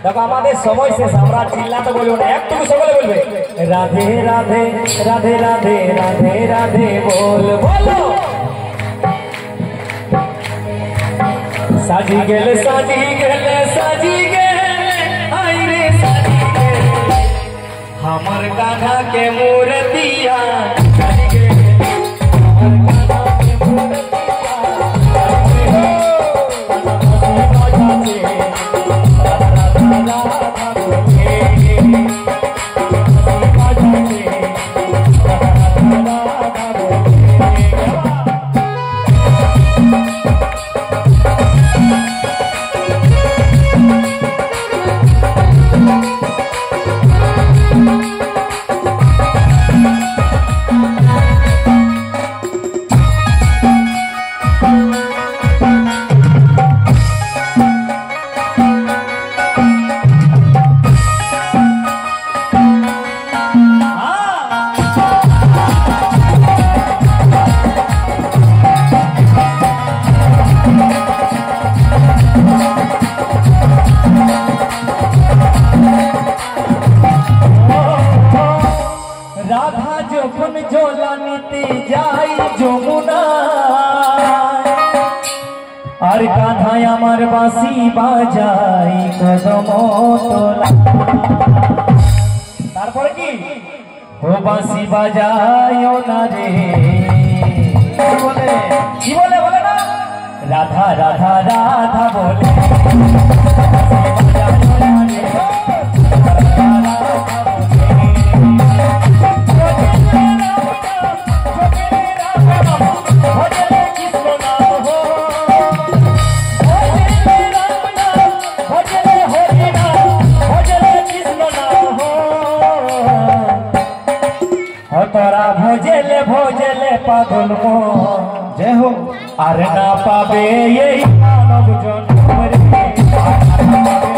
দেখো আমাদের সময় শেষ, আমরা চিল্লাতে বলবো না, একটু সকলে বলবে রাধে রাধে রাধে রাধে রাধে রাধে বল বলো। সাজি গেলে সাজি গেলে সাজি গেলে আই রে সাজি গেলে আমার কাঁধা के मूर्तिया साजी गेले আমার कान्हा के मूर्तिया राधा जखन जोला नीति जाई যমুনা আর কাঁধা আমার বাঁশি বাজাই কদম তোলা। তারপরে কি ও বাঁশি বাজায়ও না রে বলে কি বলে বলে না রাধা রাধা রাধা বলে तोरा भोजले भोजले पागल मो जय हो अरे ना पावे यही मानव जन्म रे।